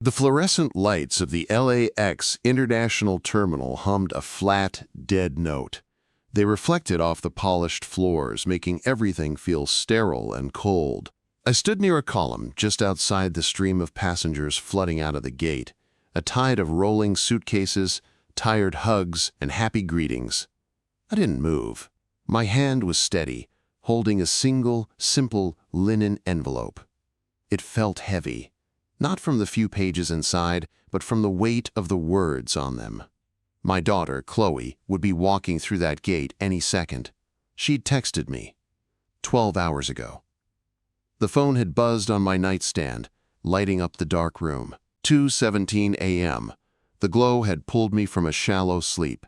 The fluorescent lights of the LAX International Terminal hummed a flat, dead note. They reflected off the polished floors, making everything feel sterile and cold. I stood near a column just outside the stream of passengers flooding out of the gate, a tide of rolling suitcases, tired hugs, and happy greetings. I didn't move. My hand was steady, holding a single, simple linen envelope. It felt heavy, not from the few pages inside, but from the weight of the words on them. My daughter, Chloe, would be walking through that gate any second. She'd texted me 12 hours ago. The phone had buzzed on my nightstand, lighting up the dark room. 2:17 a.m. The glow had pulled me from a shallow sleep.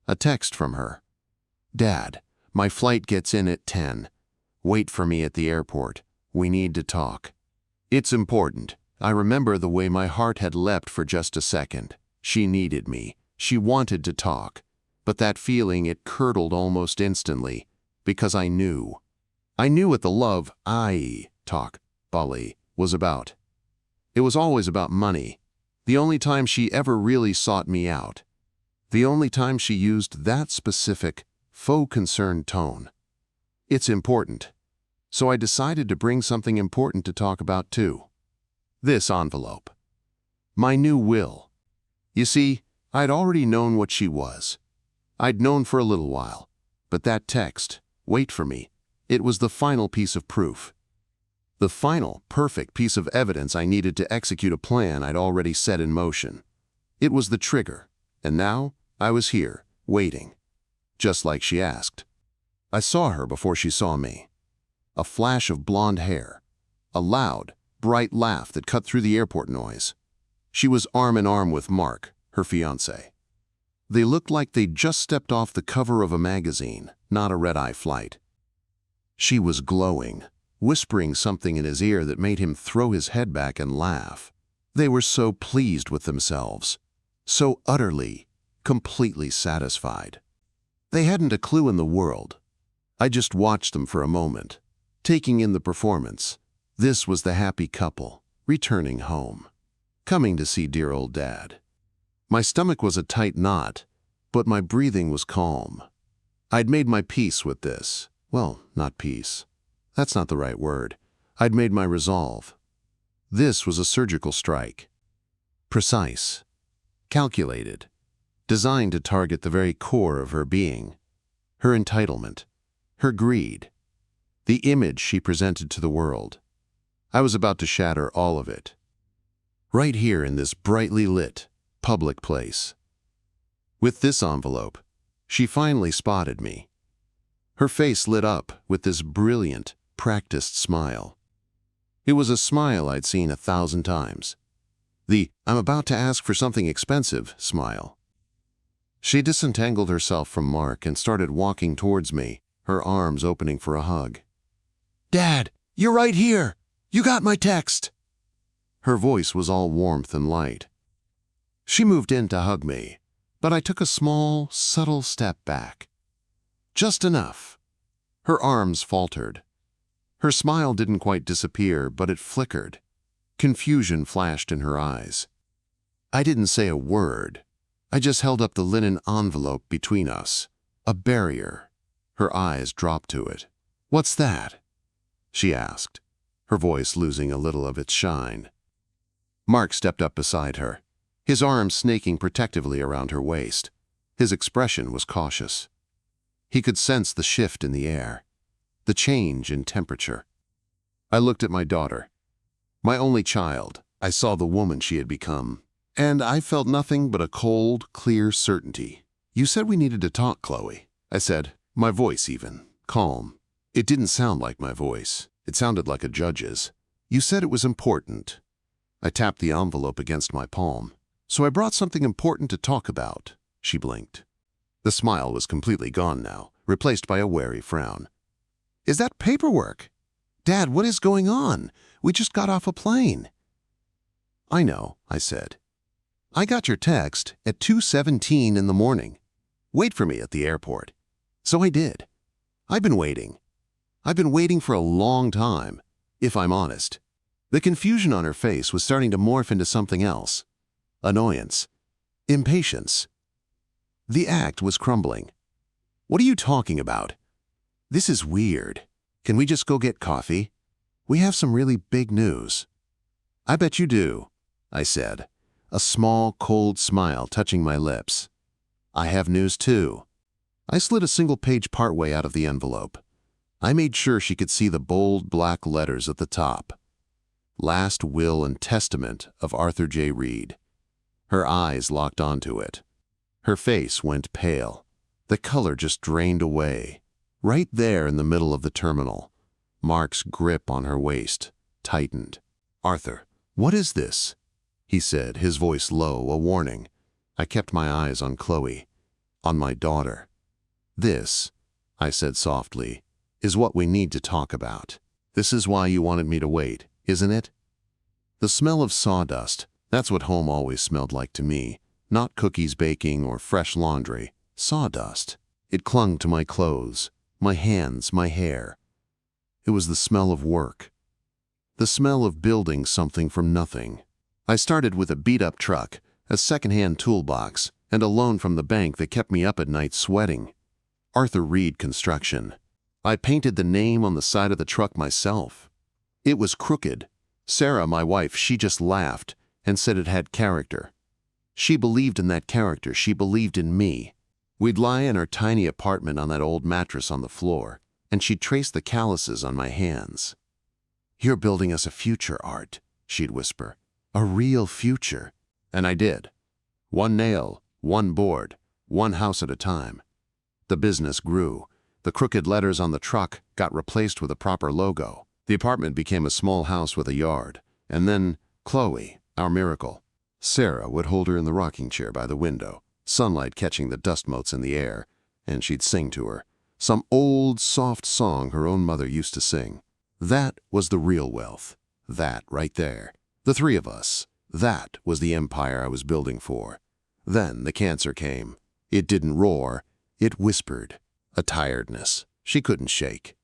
A text from her. "Dad, my flight gets in at 10. Wait for me at the airport. We need to talk." It's important. I remember the way my heart had leapt for just a second. She needed me. She wanted to talk. But that feeling, it curdled almost instantly, because I knew. I knew what the love I talk, Bali, was about. It was always about money. The only time she ever really sought me out. The only time she used that specific, faux concerned tone. It's important. So I decided to bring something important to talk about too. This envelope. My new will. You see, I'd already known what she was. I'd known for a little while. But that text, "Wait for me," it was the final piece of proof. The final, perfect piece of evidence I needed to execute a plan I'd already set in motion. It was the trigger, and now I was here, waiting. Just like she asked. I saw her before she saw me. A flash of blonde hair. A loud, bright laugh that cut through the airport noise. She was arm in arm with Mark, her fiancé. They looked like they'd just stepped off the cover of a magazine, not a red-eye flight. She was glowing, whispering something in his ear that made him throw his head back and laugh. They were so pleased with themselves, so utterly, completely satisfied. They hadn't a clue in the world. I just watched them for a moment, taking in the performance. This was the happy couple, returning home, coming to see dear old Dad. My stomach was a tight knot, but my breathing was calm. I'd made my peace with this. Well, not peace. That's not the right word. I'd made my resolve. This was a surgical strike. Precise. Calculated. Designed to target the very core of her being. Her entitlement. Her greed. The image she presented to the world. I was about to shatter all of it. Right here in this brightly lit, public place. With this envelope, she finally spotted me. Her face lit up with this brilliant, practiced smile. It was a smile I'd seen 1,000 times. The "I'm about to ask for something expensive" smile. She disentangled herself from Mark and started walking towards me, her arms opening for a hug. "Dad, you're right here! You got my text!" Her voice was all warmth and light. She moved in to hug me, but I took a small, subtle step back. Just enough. Her arms faltered. Her smile didn't quite disappear, but it flickered. Confusion flashed in her eyes. I didn't say a word. I just held up the linen envelope between us, a barrier. Her eyes dropped to it. "What's that?" she asked, her voice losing a little of its shine. Mark stepped up beside her, his arms snaking protectively around her waist. His expression was cautious. He could sense the shift in the air, the change in temperature. I looked at my daughter, my only child. I saw the woman she had become, and I felt nothing but a cold, clear certainty. "You said we needed to talk, Chloe," I said, my voice even, calm. It didn't sound like my voice. It sounded like a judge's. "You said it was important." I tapped the envelope against my palm. "So I brought something important to talk about." She blinked. The smile was completely gone now, replaced by a wary frown. "Is that paperwork? Dad, what is going on? We just got off a plane." "I know," I said. "I got your text at 2:17 in the morning. Wait for me at the airport." So I did. I've been waiting. I've been waiting for a long time, if I'm honest. The confusion on her face was starting to morph into something else. Annoyance. Impatience. The act was crumbling. What are you talking about? This is weird. Can we just go get coffee? We have some really big news. I bet you do, I said, a small, cold smile touching my lips. I have news too. I slid a single page partway out of the envelope. I made sure she could see the bold black letters at the top. Last Will and Testament of Arthur J. Reed. Her eyes locked onto it. Her face went pale. The color just drained away. Right there in the middle of the terminal, Mark's grip on her waist tightened. "Arthur, what is this?" he said, his voice low, a warning. I kept my eyes on Chloe, on my daughter. "This," I said softly, "is what we need to talk about. This is why you wanted me to wait, isn't it?" The smell of sawdust, that's what home always smelled like to me. Not cookies baking or fresh laundry. Sawdust. It clung to my clothes, my hands, my hair. It was the smell of work. The smell of building something from nothing. I started with a beat-up truck, a second-hand toolbox, and a loan from the bank that kept me up at night sweating. Arthur Reed Construction. I painted the name on the side of the truck myself. It was crooked. Sarah, my wife, she just laughed and said it had character. She believed in that character. She believed in me. We'd lie in our tiny apartment on that old mattress on the floor, and she'd trace the calluses on my hands. "You're building us a future, Art," she'd whisper. "A real future." And I did. One nail, one board, one house at a time. The business grew. The crooked letters on the truck got replaced with a proper logo. The apartment became a small house with a yard. And then Chloe, our miracle. Sarah would hold her in the rocking chair by the window, sunlight catching the dust motes in the air, and she'd sing to her. Some old, soft song her own mother used to sing. That was the real wealth. That right there. The three of us. That was the empire I was building for. Then the cancer came. It didn't roar. It whispered. A tiredness she couldn't shake.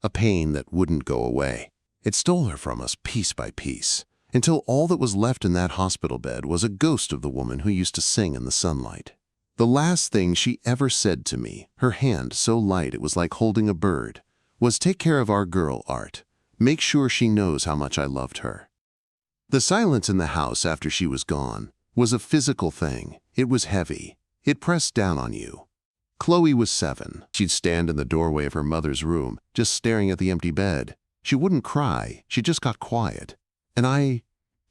A pain that wouldn't go away. It stole her from us piece by piece, until all that was left in that hospital bed was a ghost of the woman who used to sing in the sunlight. The last thing she ever said to me, her hand so light it was like holding a bird, was, "Take care of our girl, Art. Make sure she knows how much I loved her." The silence in the house after she was gone was a physical thing. It was heavy. It pressed down on you. Chloe was 7. She'd stand in the doorway of her mother's room, just staring at the empty bed. She wouldn't cry. She just got quiet. And I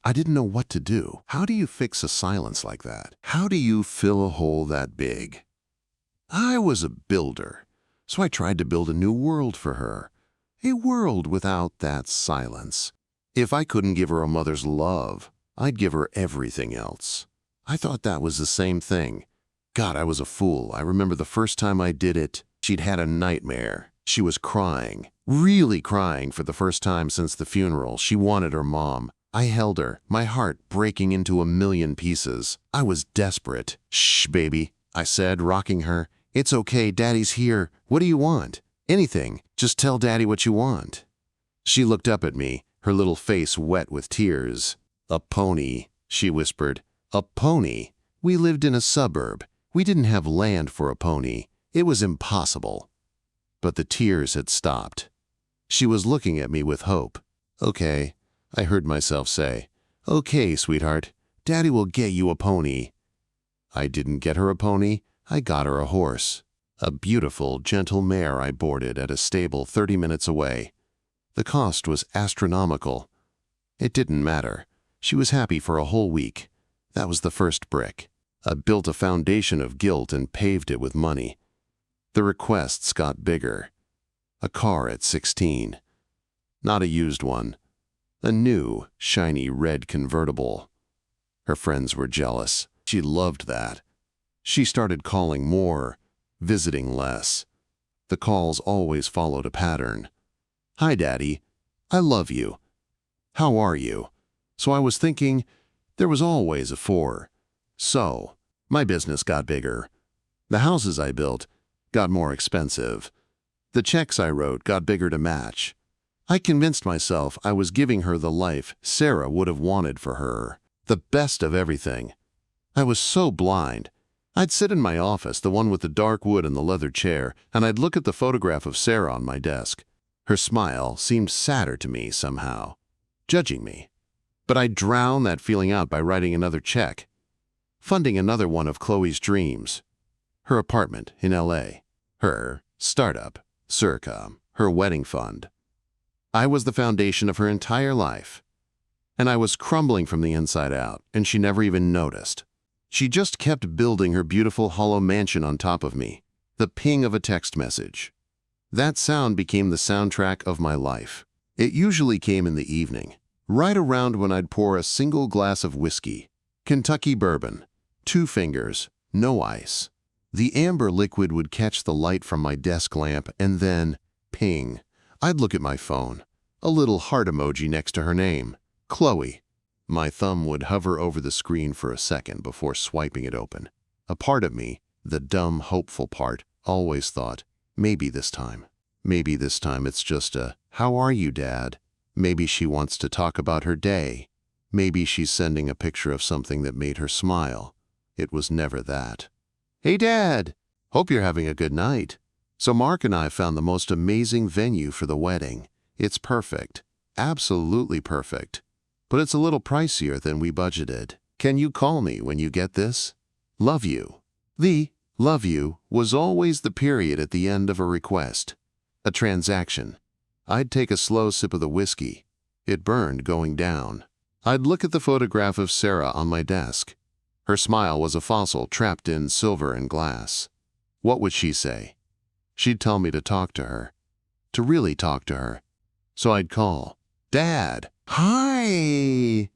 didn't know what to do. How do you fix a silence like that? How do you fill a hole that big? I was a builder, so I tried to build a new world for her. A world without that silence. If I couldn't give her a mother's love, I'd give her everything else. I thought that was the same thing. God, I was a fool. I remember the first time I did it, she'd had a nightmare. She was crying, really crying for the first time since the funeral. She wanted her mom. I held her, my heart breaking into a million pieces. I was desperate. "Shh, baby," I said, rocking her. "It's okay, Daddy's here. What do you want?" "Anything. Just tell Daddy what you want." She looked up at me, her little face wet with tears. "A pony," she whispered. "A pony. We lived in a suburb. We didn't have land for a pony. It was impossible." But the tears had stopped. She was looking at me with hope. "Okay," I heard myself say. "Okay, sweetheart. Daddy will get you a pony." I didn't get her a pony. I got her a horse. A beautiful, gentle mare I boarded at a stable 30 minutes away. The cost was astronomical. It didn't matter. She was happy for a whole week. That was the first brick. I built a foundation of guilt and paved it with money. The requests got bigger. A car at 16. Not a used one. A new, shiny red convertible. Her friends were jealous. She loved that. She started calling more, visiting less. The calls always followed a pattern. "Hi, Daddy. I love you. How are you?" So I was thinking, there was always a 4. So, my business got bigger. The houses I built got more expensive. The checks I wrote got bigger to match. I convinced myself I was giving her the life Sarah would have wanted for her, the best of everything. I was so blind. I'd sit in my office, the one with the dark wood and the leather chair, and I'd look at the photograph of Sarah on my desk. Her smile seemed sadder to me somehow, judging me. But I'd drown that feeling out by writing another check, funding another one of Chloe's dreams. Her apartment in LA, her startup, circa, her wedding fund. I was the foundation of her entire life. And I was crumbling from the inside out, and she never even noticed. She just kept building her beautiful hollow mansion on top of me, the ping of a text message. That sound became the soundtrack of my life. It usually came in the evening, right around when I'd pour a single glass of whiskey, Kentucky bourbon, 2 fingers, no ice. The amber liquid would catch the light from my desk lamp and then, ping, I'd look at my phone, a little heart emoji next to her name, Chloe. My thumb would hover over the screen for a second before swiping it open. A part of me, the dumb, hopeful part, always thought, maybe this time it's just a, "How are you, Dad?" Maybe she wants to talk about her day. Maybe she's sending a picture of something that made her smile. It was never that. "Hey, Dad! Hope you're having a good night. So Mark and I found the most amazing venue for the wedding. It's perfect. Absolutely perfect. But it's a little pricier than we budgeted. Can you call me when you get this? Love you." The "love you" was always the period at the end of a request, a transaction. I'd take a slow sip of the whiskey. It burned going down. I'd look at the photograph of Sarah on my desk. Her smile was a fossil trapped in silver and glass. What would she say? She'd tell me to talk to her. To really talk to her. So I'd call. "Dad! Hi!"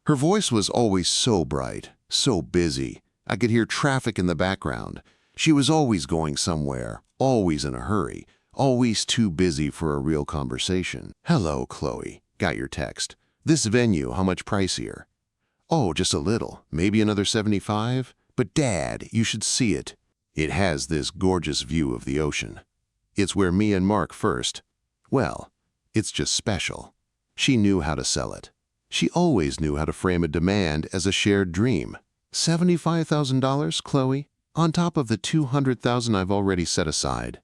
Her voice was always so bright, so busy. I could hear traffic in the background. She was always going somewhere, always in a hurry, always too busy for a real conversation. "Hello, Chloe. Got your text. This venue, how much pricier?" "Oh, just a little. Maybe another 75? But Dad, you should see it. It has this gorgeous view of the ocean. It's where me and Mark first. Well, it's just special." She knew how to sell it. She always knew how to frame a demand as a shared dream. $75,000, Chloe, on top of the $200,000 I've already set aside.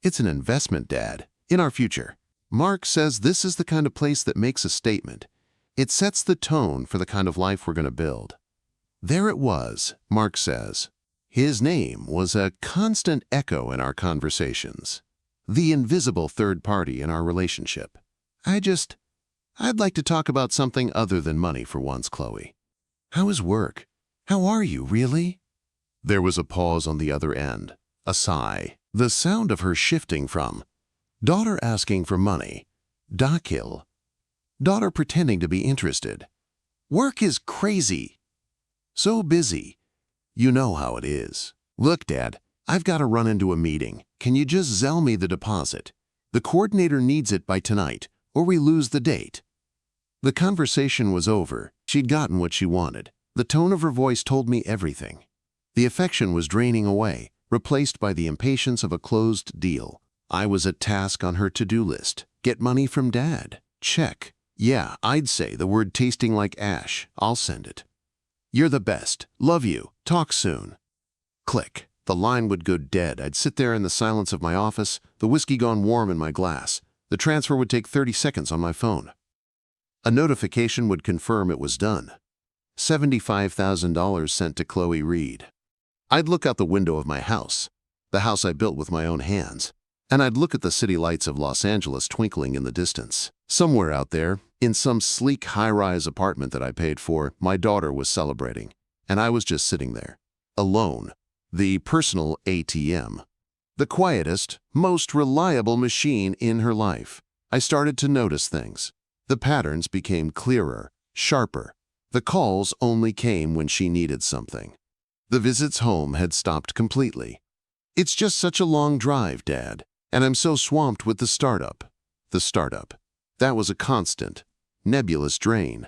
It's an investment, Dad, in our future. Mark says this is the kind of place that makes a statement. It sets the tone for the kind of life we're going to build. There it was, Mark says. His name was a constant echo in our conversations. The invisible third party in our relationship. I'd like to talk about something other than money for once, Chloe. How is work? How are you, really? There was a pause on the other end, a sigh, the sound of her shifting from daughter asking for money, Dakil, daughter pretending to be interested. Work is crazy. So busy. You know how it is. Look, Dad, I've got to run into a meeting. Can you just Zelle me the deposit? The coordinator needs it by tonight, or we lose the date. The conversation was over. She'd gotten what she wanted. The tone of her voice told me everything. The affection was draining away, replaced by the impatience of a closed deal. I was a task on her to-do list. Get money from Dad. Check. Yeah, I'd say the word tasting like ash. I'll send it. You're the best. Love you. Talk soon. Click. The line would go dead. I'd sit there in the silence of my office, the whiskey gone warm in my glass. The transfer would take 30 seconds on my phone. A notification would confirm it was done. $75,000 sent to Chloe Reed. I'd look out the window of my house, the house I built with my own hands, and I'd look at the city lights of Los Angeles twinkling in the distance. Somewhere out there, in some sleek high-rise apartment that I paid for, my daughter was celebrating, and I was just sitting there, alone, the personal ATM, the quietest, most reliable machine in her life. I started to notice things. The patterns became clearer, sharper. The calls only came when she needed something. The visits home had stopped completely. It's just such a long drive, Dad, and I'm so swamped with the startup. The startup. That was a constant, nebulous drain.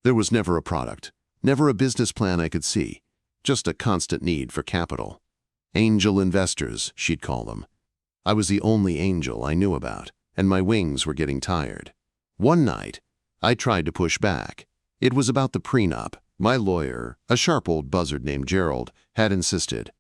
There was never a product, never a business plan I could see, just a constant need for capital. Angel investors, she'd call them. I was the only angel I knew about. and my wings were getting tired. One night, I tried to push back. It was about the prenup. My lawyer, a sharp old buzzard named Gerald, had insisted.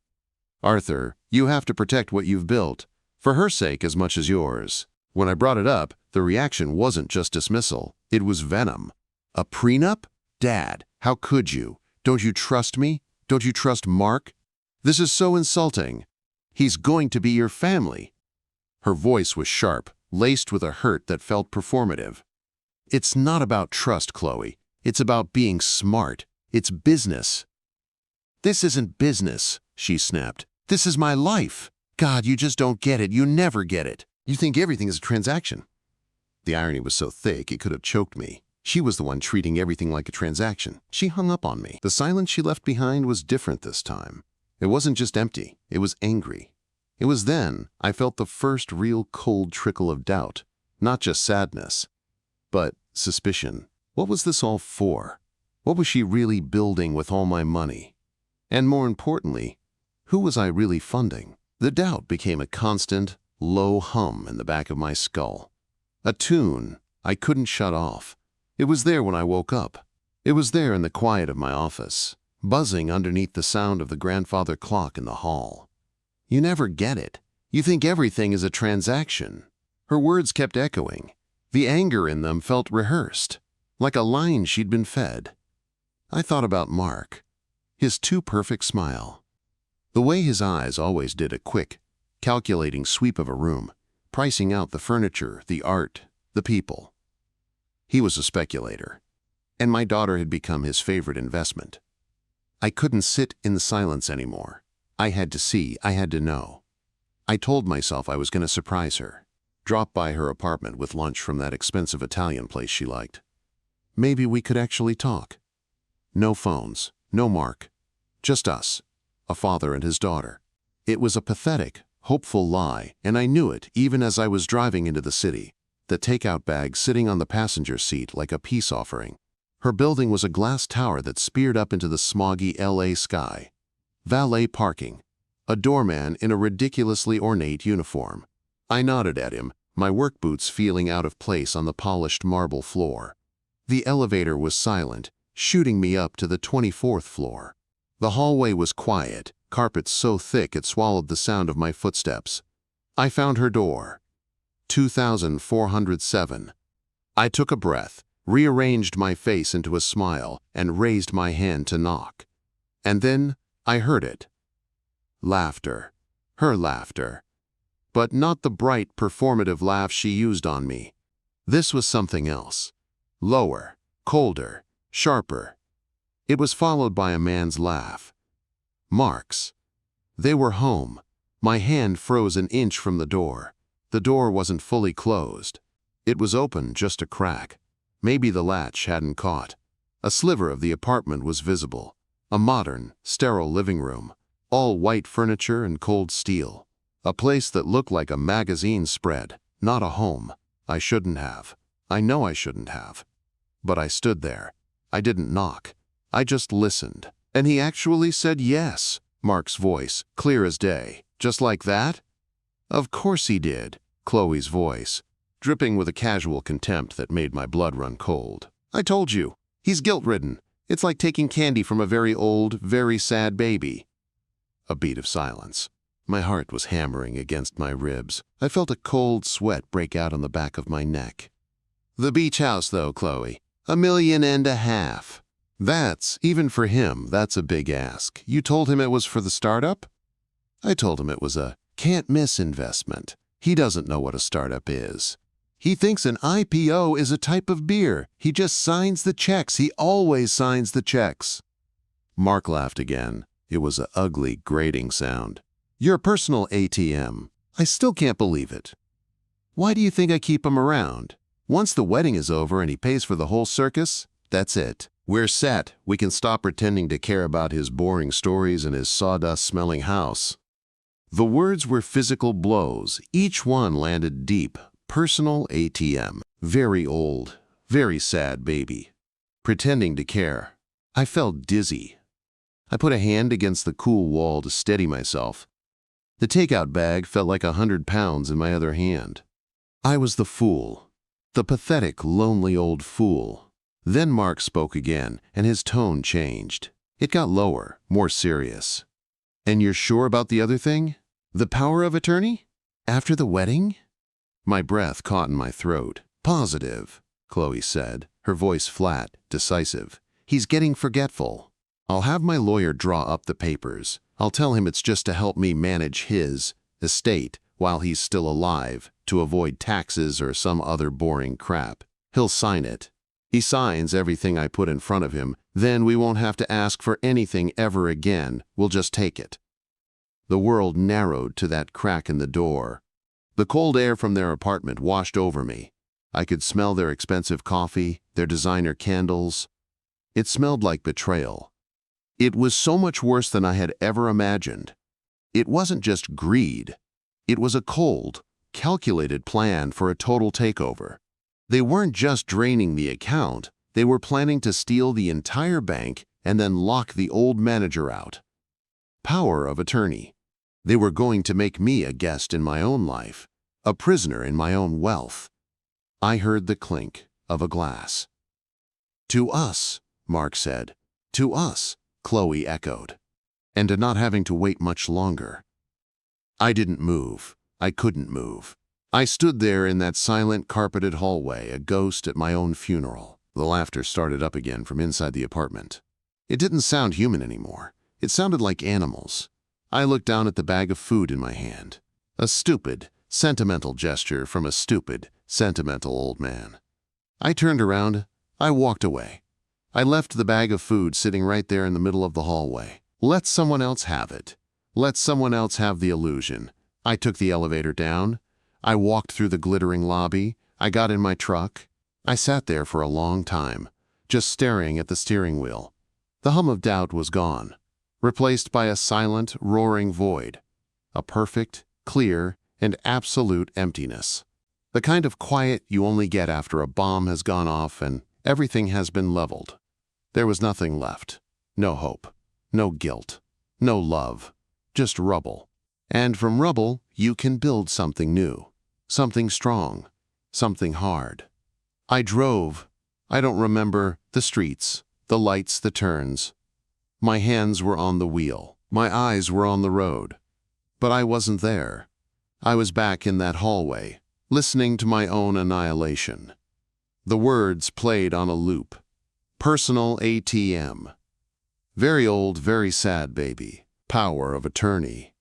"Arthur, you have to protect what you've built, for her sake as much as yours." When I brought it up, the reaction wasn't just dismissal, it was venom. "A prenup? Dad, how could you? Don't you trust me? Don't you trust Mark? This is so insulting. He's going to be your family." Her voice was sharp, laced with a hurt that felt performative. "It's not about trust, Chloe. It's about being smart. It's business." "This isn't business," she snapped. "This is my life. God, you just don't get it. You never get it. You think everything is a transaction." The irony was so thick it could have choked me. She was the one treating everything like a transaction. She hung up on me. The silence she left behind was different this time. It wasn't just empty. It was angry. It was then I felt the first real cold trickle of doubt. Not just sadness, but suspicion. What was this all for? What was she really building with all my money? And more importantly, who was I really funding? The doubt became a constant, low hum in the back of my skull. A tune I couldn't shut off. It was there when I woke up. It was there in the quiet of my office, buzzing underneath the sound of the grandfather clock in the hall. "You never get it. You think everything is a transaction." Her words kept echoing. The anger in them felt rehearsed, like a line she'd been fed. I thought about Mark, his too perfect smile. The way his eyes always did a quick, calculating sweep of a room, pricing out the furniture, the art, the people. He was a speculator, and my daughter had become his favorite investment. I couldn't sit in the silence anymore. I had to see, I had to know. I told myself I was going to surprise her, drop by her apartment with lunch from that expensive Italian place she liked. Maybe we could actually talk. No phones, no Mark, just us, a father and his daughter. It was a pathetic, hopeful lie, and I knew it even as I was driving into the city, the takeout bag sitting on the passenger seat like a peace offering. Her building was a glass tower that speared up into the smoggy LA sky. Valet parking. A doorman in a ridiculously ornate uniform. I nodded at him, my work boots feeling out of place on the polished marble floor. The elevator was silent, shooting me up to the 24th floor. The hallway was quiet, carpet so thick it swallowed the sound of my footsteps. I found her door. 2407. I took a breath, rearranged my face into a smile, and raised my hand to knock. And then I heard it. Laughter. Her laughter. But not the bright, performative laugh she used on me. This was something else. Lower, colder, sharper. It was followed by a man's laugh. Mark's. They were home. My hand froze an inch from the door. The door wasn't fully closed. It was open, just a crack. Maybe the latch hadn't caught. A sliver of the apartment was visible. A modern, sterile living room. All white furniture and cold steel. A place that looked like a magazine spread, not a home. I shouldn't have. I know I shouldn't have. But I stood there. I didn't knock. I just listened. And he actually said yes. Mark's voice, clear as day. Just like that? Of course he did. Chloe's voice, dripping with a casual contempt that made my blood run cold. I told you. He's guilt-ridden. It's like taking candy from a very old, very sad baby. A beat of silence. My heart was hammering against my ribs. I felt a cold sweat break out on the back of my neck. The beach house, though, Chloe. $1.5 million. That's, even for him, that's a big ask. You told him it was for the startup? I told him it was a can't-miss investment. He doesn't know what a startup is. He thinks an IPO is a type of beer. He just signs the checks. He always signs the checks. Mark laughed again. It was an ugly, grating sound. Your personal ATM. I still can't believe it. Why do you think I keep him around? Once the wedding is over and he pays for the whole circus, that's it. We're set. We can stop pretending to care about his boring stories and his sawdust-smelling house. The words were physical blows. Each one landed deep. Personal ATM. Very old, very sad baby. Pretending to care. I felt dizzy. I put a hand against the cool wall to steady myself. The takeout bag felt like 100 pounds in my other hand. I was the fool. The pathetic, lonely old fool. Then Mark spoke again, and his tone changed. It got lower, more serious. "And you're sure about the other thing? The power of attorney? After the wedding?" My breath caught in my throat. "Positive," Chloe said, her voice flat, decisive. "He's getting forgetful. I'll have my lawyer draw up the papers. I'll tell him it's just to help me manage his estate while he's still alive, to avoid taxes or some other boring crap. He'll sign it. He signs everything I put in front of him, then we won't have to ask for anything ever again. We'll just take it." The world narrowed to that crack in the door. The cold air from their apartment washed over me. I could smell their expensive coffee, their designer candles. It smelled like betrayal. It was so much worse than I had ever imagined. It wasn't just greed. It was a cold, calculated plan for a total takeover. They weren't just draining the account, they were planning to steal the entire bank and then lock the old manager out. Power of attorney. They were going to make me a guest in my own life, a prisoner in my own wealth. I heard the clink of a glass. "To us," Mark said. "To us," Chloe echoed. And to not having to wait much longer. I didn't move. I couldn't move. I stood there in that silent, carpeted hallway, a ghost at my own funeral. The laughter started up again from inside the apartment. It didn't sound human anymore. It sounded like animals. I looked down at the bag of food in my hand. A stupid, sentimental gesture from a stupid, sentimental old man. I turned around. I walked away. I left the bag of food sitting right there in the middle of the hallway. Let someone else have it. Let someone else have the illusion. I took the elevator down. I walked through the glittering lobby. I got in my truck. I sat there for a long time, just staring at the steering wheel. The hum of doubt was gone, replaced by a silent, roaring void. A perfect, clear, and absolute emptiness. The kind of quiet you only get after a bomb has gone off and everything has been leveled. There was nothing left. No hope. No guilt. No love. Just rubble. And from rubble, you can build something new. Something strong. Something hard. I drove. I don't remember the streets, the lights, the turns. My hands were on the wheel. My eyes were on the road. But I wasn't there. I was back in that hallway, listening to my own annihilation. The words played on a loop. Personal ATM. Very old, very sad baby. Power of attorney.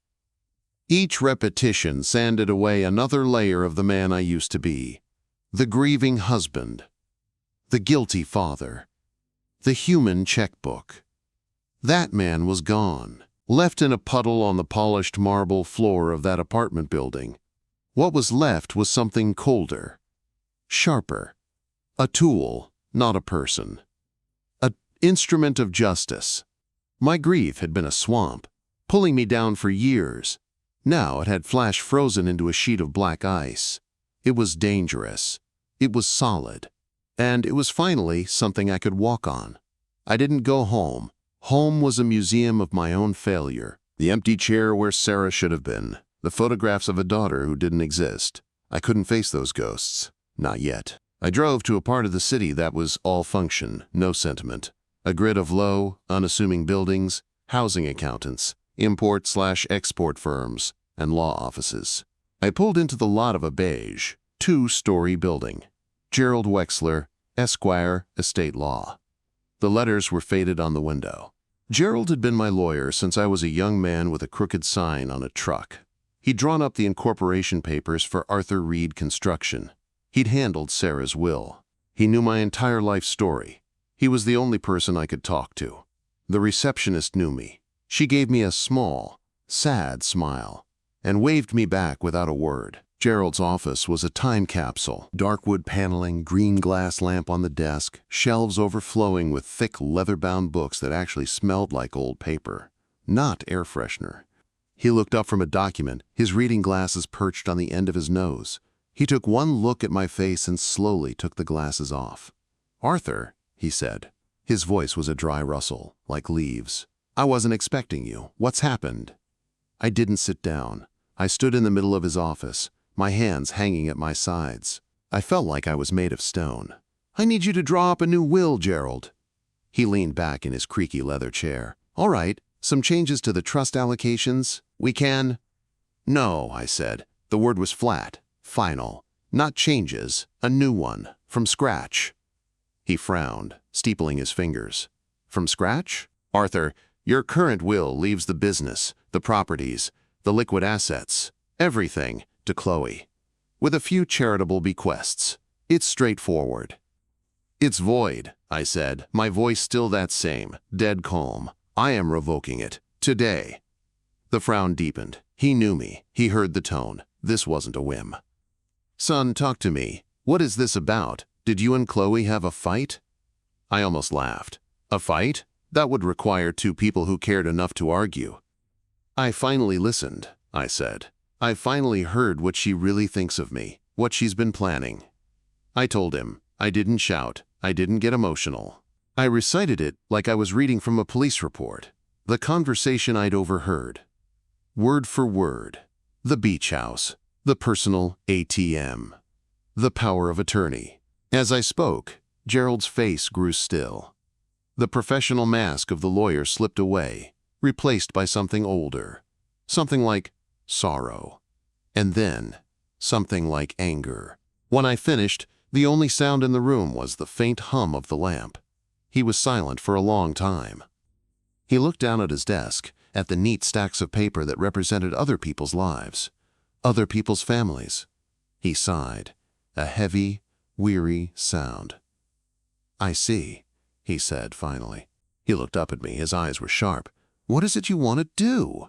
Each repetition sanded away another layer of the man I used to be. The grieving husband. The guilty father. The human checkbook. That man was gone, left in a puddle on the polished marble floor of that apartment building. What was left was something colder, sharper. A tool, not a person. An instrument of justice. My grief had been a swamp, pulling me down for years. Now it had flash frozen into a sheet of black ice. It was dangerous. It was solid. And it was finally something I could walk on. I didn't go home. Home was a museum of my own failure. The empty chair where Sarah should have been. The photographs of a daughter who didn't exist. I couldn't face those ghosts. Not yet. I drove to a part of the city that was all function, no sentiment. A grid of low, unassuming buildings, housing accountants, import/export firms, and law offices. I pulled into the lot of a beige, 2-story building. Gerald Wexler, Esquire, Estate Law. The letters were faded on the window. Gerald had been my lawyer since I was a young man with a crooked sign on a truck. He'd drawn up the incorporation papers for Arthur Reed Construction. He'd handled Sarah's will. He knew my entire life story. He was the only person I could talk to. The receptionist knew me. She gave me a small, sad smile and waved me back without a word. Gerald's office was a time capsule. Dark wood paneling, green glass lamp on the desk, shelves overflowing with thick leather-bound books that actually smelled like old paper, not air freshener. He looked up from a document, his reading glasses perched on the end of his nose. He took one look at my face and slowly took the glasses off. "Arthur," he said. His voice was a dry rustle, like leaves. "I wasn't expecting you. What's happened?" I didn't sit down. I stood in the middle of his office. my hands hanging at my sides. I felt like I was made of stone. "I need you to draw up a new will, Gerald." He leaned back in his creaky leather chair. "All right, some changes to the trust allocations. We can—" "No," I said. The word was flat, final. Not changes, a new one, from scratch. He frowned, steepling his fingers. "From scratch? Arthur, your current will leaves the business, the properties, the liquid assets, everything, to Chloe, with a few charitable bequests. It's straightforward." "It's void," I said, my voice still that same, dead calm. "I am revoking it. Today." The frown deepened. He knew me. He heard the tone. This wasn't a whim. "Son, talk to me. What is this about? Did you and Chloe have a fight?" I almost laughed. "A fight? That would require two people who cared enough to argue." "I finally listened," I said. "I finally heard what she really thinks of me, what she's been planning." I told him. I didn't shout. I didn't get emotional. I recited it like I was reading from a police report. The conversation I'd overheard. Word for word. The beach house. The personal ATM. The power of attorney. As I spoke, Gerald's face grew still. The professional mask of the lawyer slipped away, replaced by something older. Something like sorrow. And then, something like anger. When I finished, the only sound in the room was the faint hum of the lamp. He was silent for a long time. He looked down at his desk, at the neat stacks of paper that represented other people's lives, other people's families. He sighed, a heavy, weary sound. "I see," he said finally. He looked up at me. His eyes were sharp. "What is it you want to do?"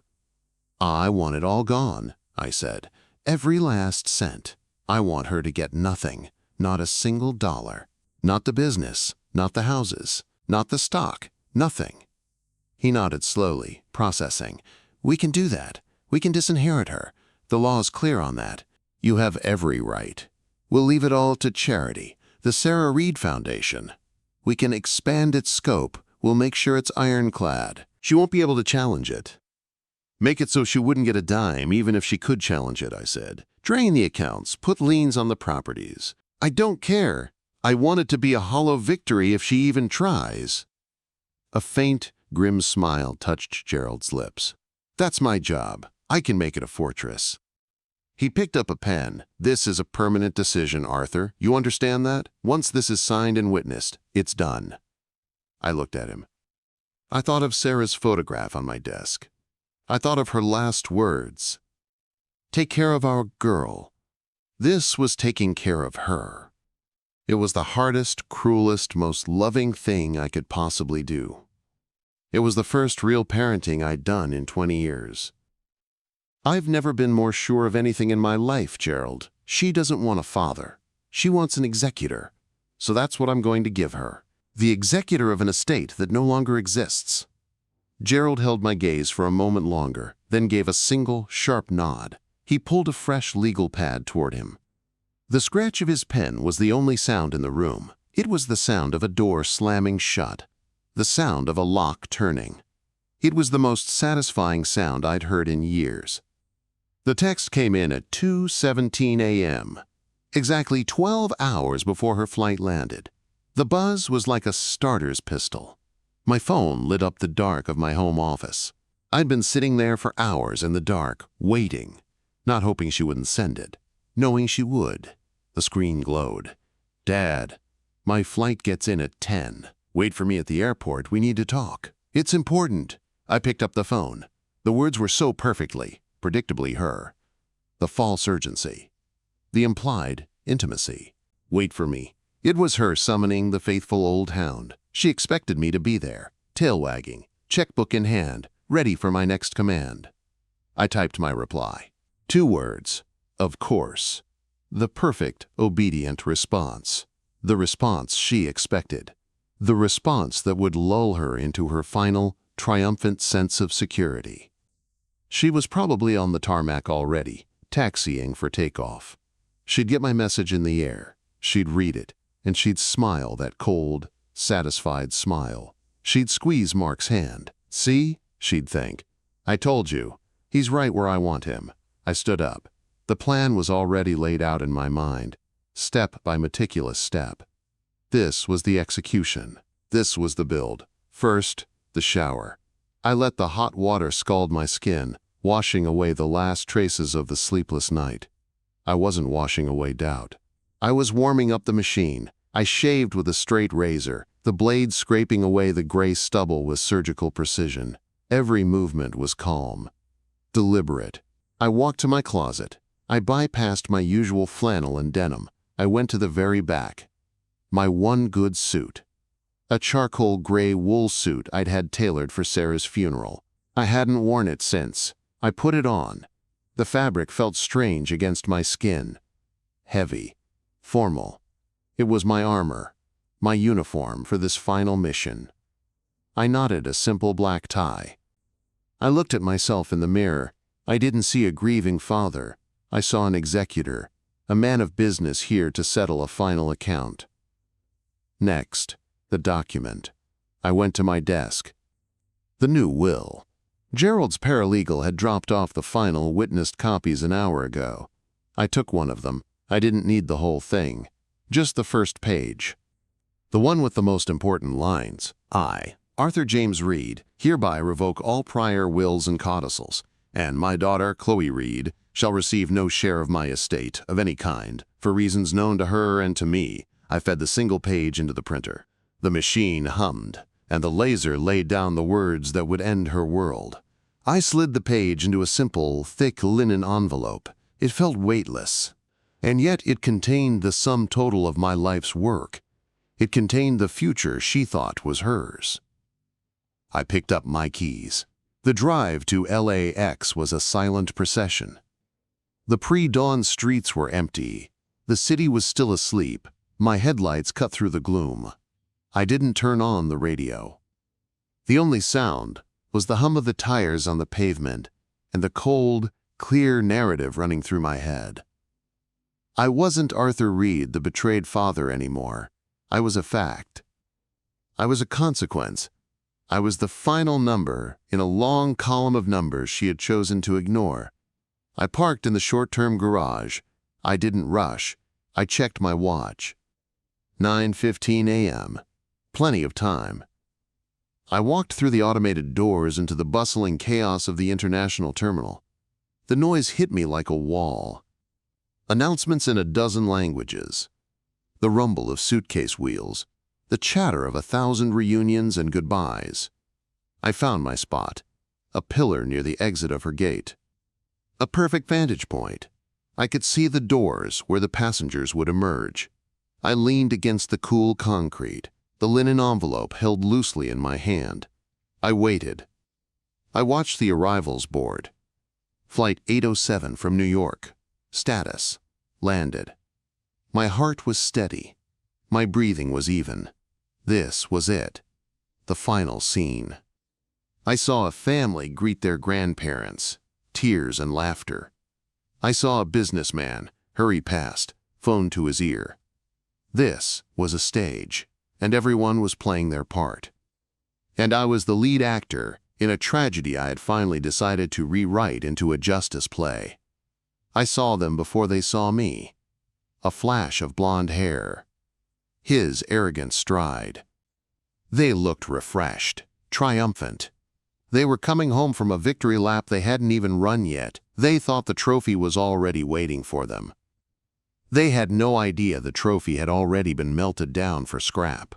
"I want it all gone," I said. "Every last cent. I want her to get nothing, not a single dollar. Not the business, not the houses, not the stock, nothing." He nodded slowly, processing. "We can do that. We can disinherit her. The law's clear on that. You have every right. We'll leave it all to charity, the Sarah Reed Foundation. We can expand its scope. We'll make sure it's ironclad. She won't be able to challenge it." "Make it so she wouldn't get a dime, even if she could challenge it," I said. "Drain the accounts, put liens on the properties. I don't care. I want it to be a hollow victory if she even tries." A faint, grim smile touched Gerald's lips. "That's my job. I can make it a fortress." He picked up a pen. "This is a permanent decision, Arthur. You understand that? Once this is signed and witnessed, it's done." I looked at him. I thought of Sarah's photograph on my desk. I thought of her last words. "Take care of our girl." This was taking care of her. It was the hardest, cruelest, most loving thing I could possibly do. It was the first real parenting I'd done in 20 years. "I've never been more sure of anything in my life, Gerald. She doesn't want a father. She wants an executor. So that's what I'm going to give her. The executor of an estate that no longer exists." Gerald held my gaze for a moment longer, then gave a single, sharp nod. He pulled a fresh legal pad toward him. The scratch of his pen was the only sound in the room. It was the sound of a door slamming shut, the sound of a lock turning. It was the most satisfying sound I'd heard in years. The text came in at 2:17 a.m., exactly 12 hours before her flight landed. The buzz was like a starter's pistol. My phone lit up the dark of my home office. I'd been sitting there for hours in the dark, waiting, not hoping she wouldn't send it, knowing she would. The screen glowed. "Dad, my flight gets in at 10. Wait for me at the airport. We need to talk. It's important." I picked up the phone. The words were so perfectly, predictably her. The false urgency. The implied intimacy. Wait for me. It was her summoning the faithful old hound. She expected me to be there, tail wagging, checkbook in hand, ready for my next command. I typed my reply. 2 words. Of course. The perfect, obedient response. The response she expected. The response that would lull her into her final, triumphant sense of security. She was probably on the tarmac already, taxiing for takeoff. She'd get my message in the air. She'd read it, and she'd smile that cold, satisfied smile. She'd squeeze Mark's hand. "See?" she'd think. "I told you. He's right where I want him." I stood up. The plan was already laid out in my mind, step by meticulous step. This was the execution. This was the build. First, the shower. I let the hot water scald my skin, washing away the last traces of the sleepless night. I wasn't washing away doubt. I was warming up the machine. I shaved with a straight razor, the blade scraping away the gray stubble with surgical precision. Every movement was calm, deliberate. I walked to my closet. I bypassed my usual flannel and denim. I went to the very back. My one good suit. A charcoal gray wool suit I'd had tailored for Sarah's funeral. I hadn't worn it since. I put it on. The fabric felt strange against my skin. Heavy. Formal. It was my armor. My uniform for this final mission. I knotted a simple black tie. I looked at myself in the mirror. I didn't see a grieving father. I saw an executor, a man of business here to settle a final account. Next, the document. I went to my desk. The new will. Gerald's paralegal had dropped off the final witnessed copies an hour ago. I took one of them. I didn't need the whole thing, just the first page. The one with the most important lines. I, Arthur James Reed, hereby revoke all prior wills and codicils, and my daughter, Chloe Reed, shall receive no share of my estate of any kind. For reasons known to her and to me, I fed the single page into the printer. The machine hummed, and the laser laid down the words that would end her world. I slid the page into a simple, thick linen envelope. It felt weightless, and yet it contained the sum total of my life's work. It contained the future she thought was hers. I picked up my keys. The drive to LAX was a silent procession. The pre-dawn streets were empty. The city was still asleep. My headlights cut through the gloom. I didn't turn on the radio. The only sound was the hum of the tires on the pavement and the cold, clear narrative running through my head. I wasn't Arthur Reed, the betrayed father, anymore. I was a fact. I was a consequence. I was the final number in a long column of numbers she had chosen to ignore. I parked in the short-term garage. I didn't rush. I checked my watch. 9:15 a.m. Plenty of time. I walked through the automated doors into the bustling chaos of the international terminal. The noise hit me like a wall. Announcements in a dozen languages. The rumble of suitcase wheels. The chatter of 1,000 reunions and goodbyes. I found my spot. A pillar near the exit of her gate. A perfect vantage point. I could see the doors where the passengers would emerge. I leaned against the cool concrete, the linen envelope held loosely in my hand. I waited. I watched the arrivals board. Flight 807 from New York. Status. Landed. My heart was steady. My breathing was even. This was it. The final scene. I saw a family greet their grandparents. Tears and laughter. I saw a businessman hurry past, phone to his ear. This was a stage, and everyone was playing their part. And I was the lead actor in a tragedy I had finally decided to rewrite into a justice play. I saw them before they saw me. A flash of blonde hair. His arrogant stride. They looked refreshed, triumphant. They were coming home from a victory lap they hadn't even run yet. They thought the trophy was already waiting for them. They had no idea the trophy had already been melted down for scrap.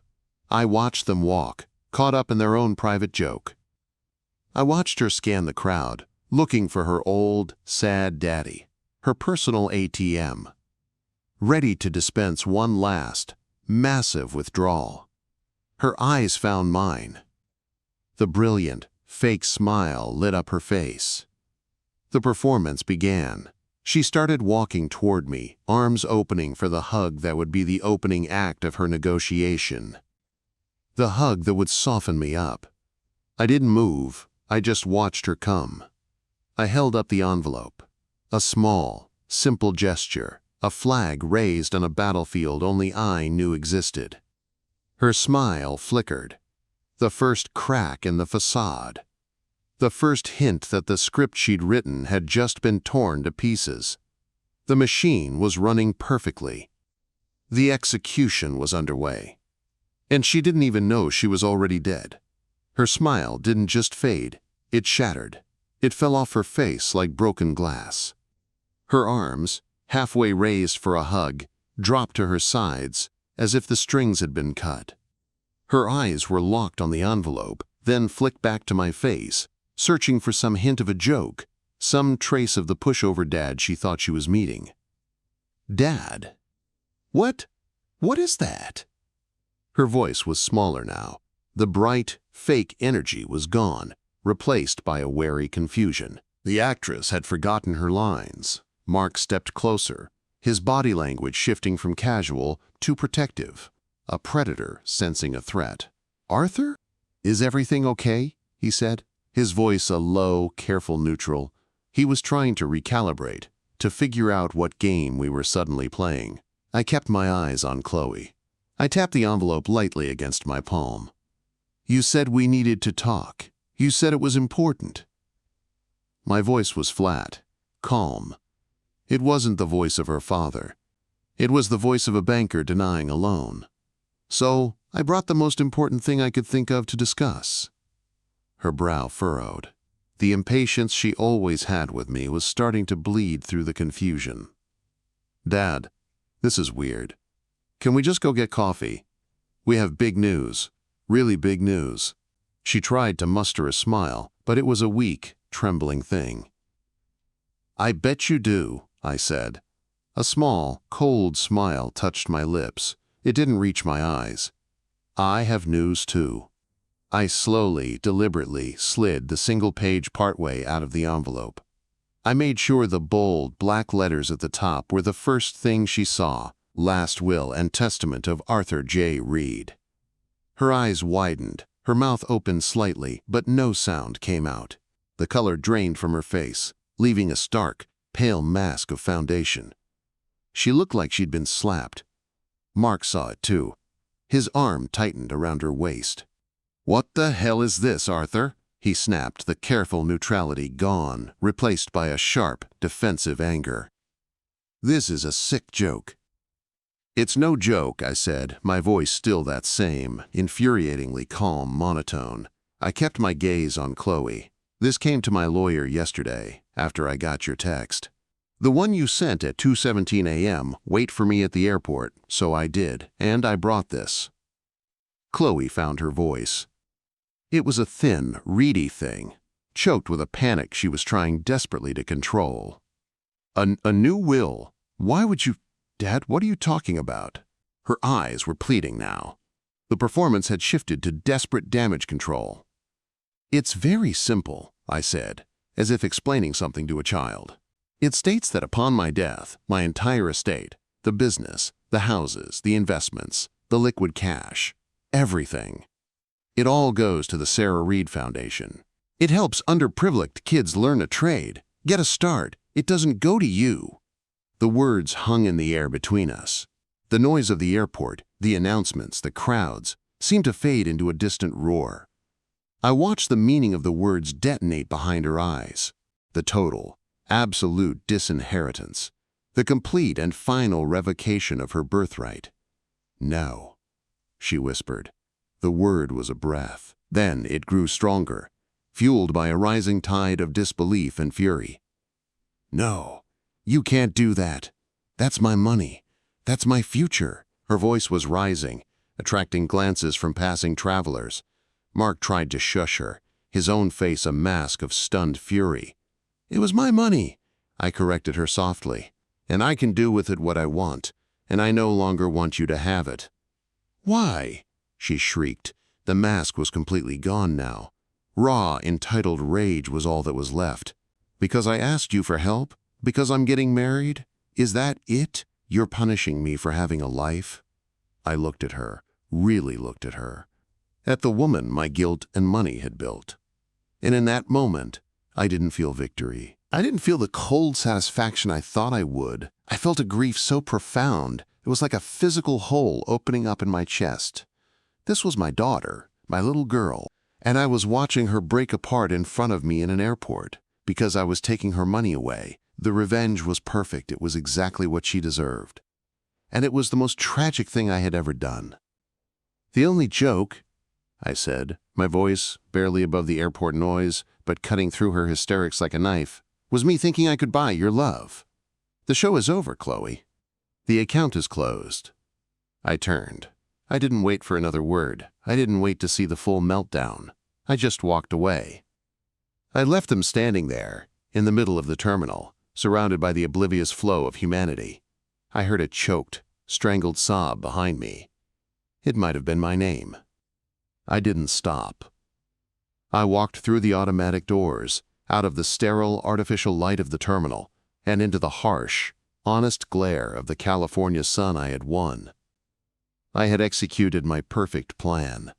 I watched them walk, caught up in their own private joke. I watched her scan the crowd, looking for her old, sad daddy, her personal ATM, ready to dispense one last, massive withdrawal. Her eyes found mine. The brilliant, fake smile lit up her face. The performance began. She started walking toward me, arms opening for the hug that would be the opening act of her negotiation. The hug that would soften me up. I didn't move, I just watched her come. I held up the envelope. A small, simple gesture, a flag raised on a battlefield only I knew existed. Her smile flickered. The first crack in the facade. The first hint that the script she'd written had just been torn to pieces. The machine was running perfectly. The execution was underway. And she didn't even know she was already dead. Her smile didn't just fade, it shattered. It fell off her face like broken glass. Her arms, halfway raised for a hug, dropped to her sides as if the strings had been cut. Her eyes were locked on the envelope, then flicked back to my face, searching for some hint of a joke, some trace of the pushover dad she thought she was meeting. Dad? What is that? Her voice was smaller now. The bright, fake energy was gone, replaced by a wary confusion. The actress had forgotten her lines. Mark stepped closer, his body language shifting from casual to protective, a predator sensing a threat. "Arthur? Is everything okay?" he said, his voice a low, careful neutral. He was trying to recalibrate, to figure out what game we were suddenly playing. I kept my eyes on Chloe. I tapped the envelope lightly against my palm. "You said we needed to talk. You said it was important." My voice was flat, calm. It wasn't the voice of her father. It was the voice of a banker denying a loan. "So, I brought the most important thing I could think of to discuss." Her brow furrowed. The impatience she always had with me was starting to bleed through the confusion. "Dad, this is weird. Can we just go get coffee? We have big news, really big news." She tried to muster a smile, but it was a weak, trembling thing. "I bet you do," I said. A small, cold smile touched my lips. It didn't reach my eyes. "I have news too." I slowly, deliberately slid the single page partway out of the envelope. I made sure the bold, black letters at the top were the first thing she saw: Last Will and Testament of Arthur J. Reed. Her eyes widened, her mouth opened slightly, but no sound came out. The color drained from her face, leaving a stark, pale mask of foundation. She looked like she'd been slapped. Mark saw it too. His arm tightened around her waist. "What the hell is this, Arthur?" he snapped, the careful neutrality gone, replaced by a sharp, defensive anger. "This is a sick joke." "It's no joke," I said, my voice still that same, infuriatingly calm monotone. I kept my gaze on Chloe. "This came to my lawyer yesterday, after I got your text. The one you sent at 2:17 a.m., wait for me at the airport, so I did, and I brought this." Chloe found her voice. It was a thin, reedy thing, choked with a panic she was trying desperately to control. A new will? Why would you— Dad, what are you talking about?" Her eyes were pleading now. The performance had shifted to desperate damage control. "It's very simple," I said, as if explaining something to a child. "It states that upon my death, my entire estate, the business, the houses, the investments, the liquid cash, everything, it all goes to the Sarah Reed Foundation. It helps underprivileged kids learn a trade, get a start. It doesn't go to you." The words hung in the air between us. The noise of the airport, the announcements, the crowds, seemed to fade into a distant roar. I watched the meaning of the words detonate behind her eyes. The total, absolute disinheritance. The complete and final revocation of her birthright. "No," she whispered. The word was a breath. Then it grew stronger, fueled by a rising tide of disbelief and fury. "No, you can't do that. That's my money. That's my future." Her voice was rising, attracting glances from passing travelers. Mark tried to shush her, his own face a mask of stunned fury. "It was my money," I corrected her softly. "And I can do with it what I want, and I no longer want you to have it." "Why?" she shrieked. The mask was completely gone now. Raw, entitled rage was all that was left. "Because I asked you for help? Because I'm getting married? Is that it? You're punishing me for having a life?" I looked at her, really looked at her. At the woman my guilt and money had built. And in that moment, I didn't feel victory. I didn't feel the cold satisfaction I thought I would. I felt a grief so profound, it was like a physical hole opening up in my chest. This was my daughter, my little girl, and I was watching her break apart in front of me in an airport because I was taking her money away, The revenge was perfect. It was exactly what she deserved. And it was the most tragic thing I had ever done. "The only joke," I said, my voice barely above the airport noise, but cutting through her hysterics like a knife, "was me thinking I could buy your love. The show is over, Chloe. The account is closed." I turned. I didn't wait for another word. I didn't wait to see the full meltdown. I just walked away. I left them standing there, in the middle of the terminal, surrounded by the oblivious flow of humanity. I heard a choked, strangled sob behind me. It might have been my name. I didn't stop. I walked through the automatic doors, out of the sterile, artificial light of the terminal, and into the harsh, honest glare of the California sun I had won. I had executed my perfect plan.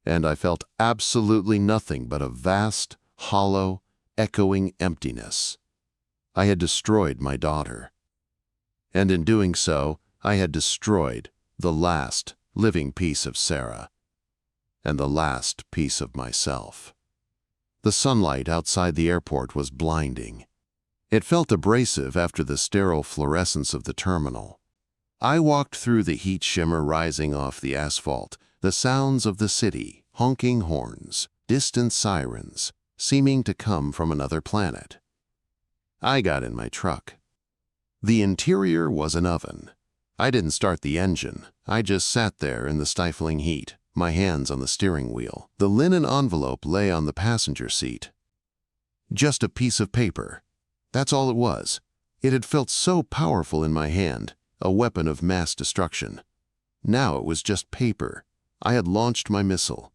And I felt absolutely nothing but a vast, hollow, echoing emptiness. I had destroyed my daughter. And in doing so, I had destroyed the last living piece of Sarah, and the last piece of myself. The sunlight outside the airport was blinding. It felt abrasive after the sterile fluorescence of the terminal. I walked through the heat shimmer rising off the asphalt, the sounds of the city, honking horns, distant sirens, seeming to come from another planet. I got in my truck. The interior was an oven. I didn't start the engine. I just sat there in the stifling heat, my hands on the steering wheel. The linen envelope lay on the passenger seat. Just a piece of paper. That's all it was. It had felt so powerful in my hand, a weapon of mass destruction. Now it was just paper. I had launched my missile.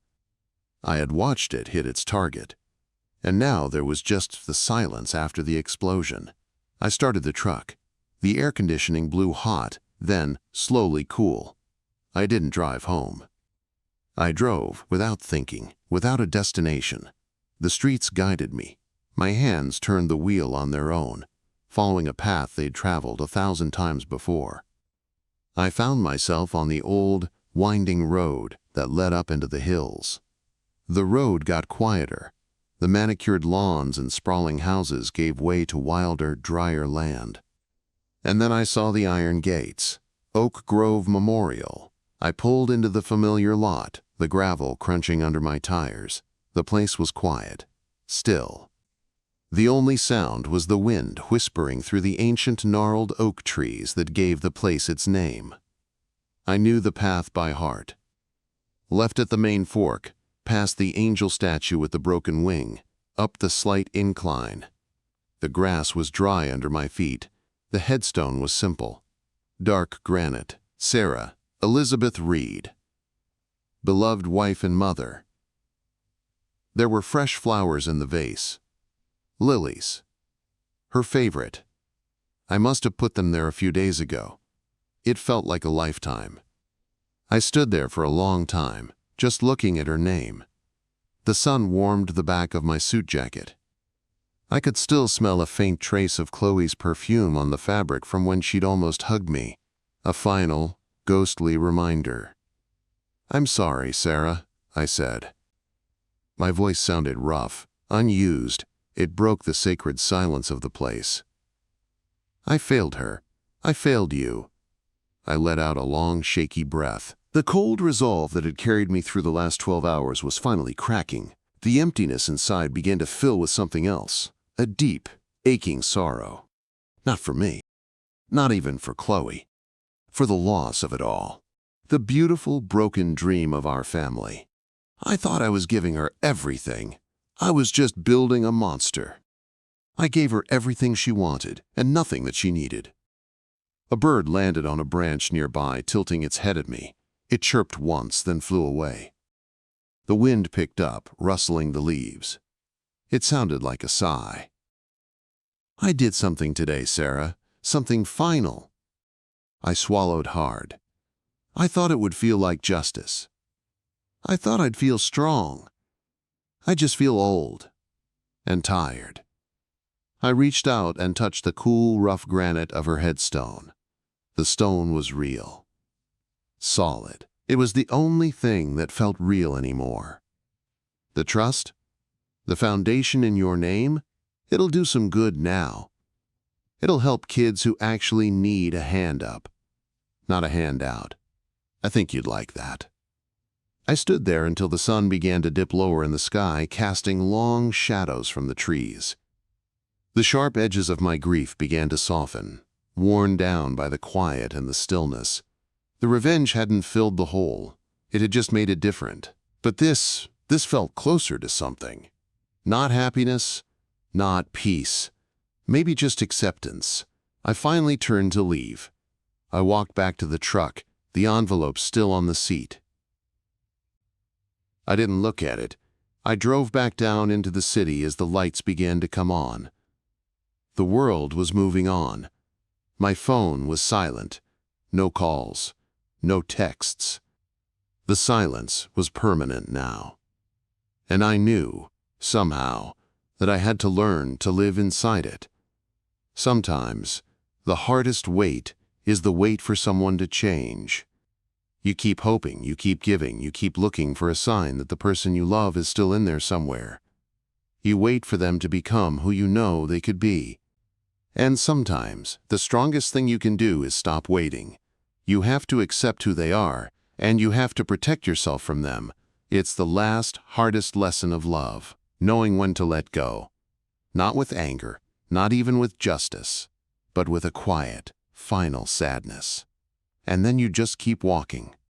I had watched it hit its target. And now there was just the silence after the explosion. I started the truck. The air conditioning blew hot, then slowly cool. I didn't drive home. I drove without thinking, without a destination. The streets guided me. My hands turned the wheel on their own, following a path they'd traveled 1,000 times before. I found myself on the old, winding road that led up into the hills. The road got quieter. The manicured lawns and sprawling houses gave way to wilder, drier land. And then I saw the iron gates, Oak Grove Memorial. I pulled into the familiar lot, the gravel crunching under my tires. The place was quiet, still. The only sound was the wind whispering through the ancient gnarled oak trees that gave the place its name. I knew the path by heart. Left at the main fork, past the angel statue with the broken wing, up the slight incline. The grass was dry under my feet. The headstone was simple. Dark granite, Sarah, Elizabeth Reed. Beloved wife and mother. There were fresh flowers in the vase. Lilies. Her favorite. I must have put them there a few days ago. It felt like a lifetime. I stood there for a long time, just looking at her name. The sun warmed the back of my suit jacket. I could still smell a faint trace of Chloe's perfume on the fabric from when she'd almost hugged me. A final, ghostly reminder. "I'm sorry, Sarah," I said. My voice sounded rough, unused. It broke the sacred silence of the place. "I failed her. I failed you." I let out a long, shaky breath. The cold resolve that had carried me through the last 12 hours was finally cracking. The emptiness inside began to fill with something else. A deep, aching sorrow. Not for me. Not even for Chloe. For the loss of it all. The beautiful, broken dream of our family. I thought I was giving her everything. I was just building a monster. I gave her everything she wanted and nothing that she needed. A bird landed on a branch nearby, tilting its head at me. It chirped once, then flew away. The wind picked up, rustling the leaves. It sounded like a sigh. "I did something today, Sarah. Something final." I swallowed hard. I thought it would feel like justice. I thought I'd feel strong. I just feel old and tired. I reached out and touched the cool, rough granite of her headstone. The stone was real. Solid. It was the only thing that felt real anymore. The trust? The foundation in your name? It'll do some good now. It'll help kids who actually need a hand up, not a handout. I think you'd like that. I stood there until the sun began to dip lower in the sky, casting long shadows from the trees. The sharp edges of my grief began to soften, worn down by the quiet and the stillness. The revenge hadn't filled the hole. It had just made it different. But this felt closer to something. Not happiness, not peace, maybe just acceptance. I finally turned to leave. I walked back to the truck, the envelope still on the seat. I didn't look at it. I drove back down into the city as the lights began to come on. The world was moving on. My phone was silent. No calls, no texts. The silence was permanent now. And I knew, somehow, that I had to learn to live inside it. Sometimes, the hardest wait is the wait for someone to change. You keep hoping, you keep giving, you keep looking for a sign that the person you love is still in there somewhere. You wait for them to become who you know they could be. And sometimes, the strongest thing you can do is stop waiting. You have to accept who they are, and you have to protect yourself from them. It's the last, hardest lesson of love, knowing when to let go. Not with anger, not even with justice, but with a quiet, final sadness. And then you just keep walking.